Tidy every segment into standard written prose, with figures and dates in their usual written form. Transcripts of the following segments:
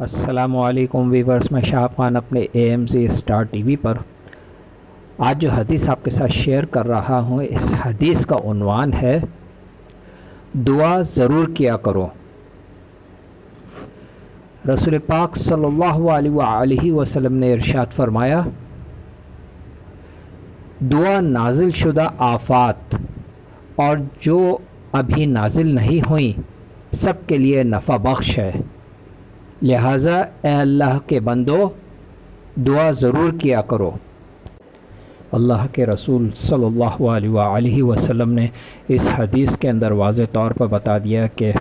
السلام علیکم ویورز، میں شہاب خان اپنے AMZ اسٹار ٹی وی پر آج جو حدیث آپ کے ساتھ شیئر کر رہا ہوں، اس حدیث کا عنوان ہے دعا ضرور کیا کرو۔ رسول پاک صلی اللہ علیہ وآلہ وسلم نے ارشاد فرمایا، دعا نازل شدہ آفات اور جو ابھی نازل نہیں ہوئیں سب کے لیے نفع بخش ہے، لہٰذا اے اللہ کے بندو دعا ضرور کیا کرو۔ اللہ کے رسول صلی اللہ علیہ وآلہ وسلم نے اس حدیث کے اندر واضح طور پر بتا دیا کہ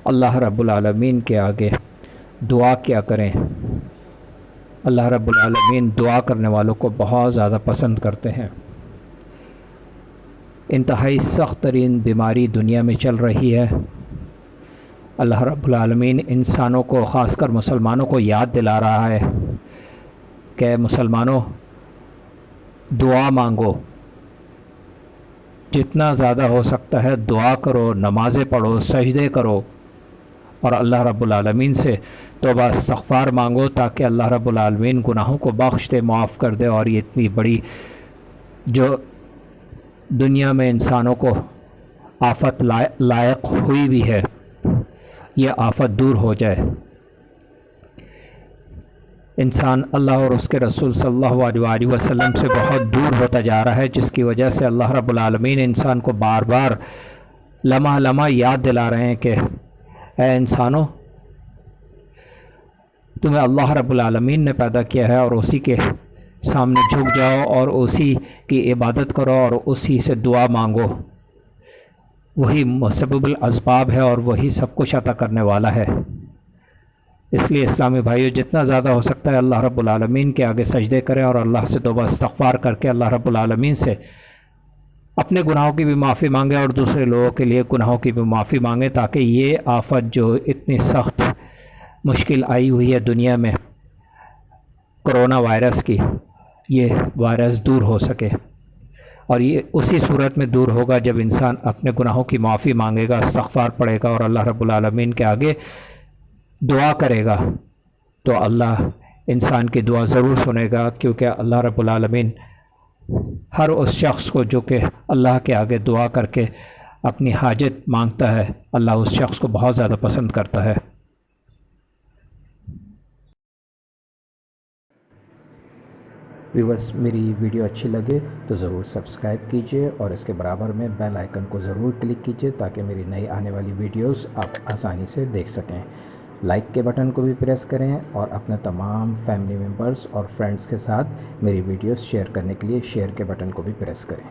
اللہ رب العالمین کے آگے دعا کیا کریں۔ اللہ رب العالمین دعا کرنے والوں کو بہت زیادہ پسند کرتے ہیں۔ انتہائی سخت ترین بیماری دنیا میں چل رہی ہے۔ اللہ رب العالمین انسانوں کو، خاص کر مسلمانوں کو یاد دلا رہا ہے کہ مسلمانوں دعا مانگو، جتنا زیادہ ہو سکتا ہے دعا کرو، نمازیں پڑھو، سجدے کرو اور اللہ رب العالمین سے توبہ استغفار مانگو تاکہ اللہ رب العالمین گناہوں کو بخش دے، معاف کر دے، اور یہ اتنی بڑی جو دنیا میں انسانوں کو آفت لائق ہوئی بھی ہے، یہ آفت دور ہو جائے۔ انسان اللہ اور اس کے رسول صلی اللہ علیہ وآلہ وسلم سے بہت دور ہوتا جا رہا ہے، جس کی وجہ سے اللہ رب العالمین انسان کو بار بار لمحہ لمحہ یاد دلا رہے ہیں کہ اے انسانوں، تمہیں اللہ رب العالمین نے پیدا کیا ہے اور اسی کے سامنے جھک جاؤ اور اسی کی عبادت کرو اور اسی سے دعا مانگو۔ وہی مسبب الاسباب ہے اور وہی سب کچھ عطا کرنے والا ہے۔ اس لیے اسلامی بھائیو، جتنا زیادہ ہو سکتا ہے اللہ رب العالمین کے آگے سجدے کریں اور اللہ سے توبہ استغفار کر کے اللہ رب العالمین سے اپنے گناہوں کی بھی معافی مانگیں اور دوسرے لوگوں کے لیے گناہوں کی بھی معافی مانگیں، تاکہ یہ آفت جو اتنی سخت مشکل آئی ہوئی ہے دنیا میں، کرونا وائرس کی، یہ وائرس دور ہو سکے۔ اور یہ اسی صورت میں دور ہوگا جب انسان اپنے گناہوں کی معافی مانگے گا، استغفار پڑھے گا اور اللہ رب العالمین کے آگے دعا کرے گا، تو اللہ انسان کی دعا ضرور سنے گا، کیونکہ اللہ رب العالمین ہر اس شخص کو جو کہ اللہ کے آگے دعا کر کے اپنی حاجت مانگتا ہے، اللہ اس شخص کو بہت زیادہ پسند کرتا ہے۔ ویورز، میری ویڈیو اچھی لگے تو ضرور سبسکرائب کیجئے اور اس کے برابر میں بیل آئیکن کو ضرور کلک کیجئے تاکہ میری نئی آنے والی ویڈیوز آپ آسانی سے دیکھ سکیں۔ لائک کے بٹن کو بھی پریس کریں اور اپنے تمام فیملی ممبرز اور فرینڈز کے ساتھ میری ویڈیوز شیئر کرنے کے لیے شیئر کے بٹن کو بھی پریس کریں۔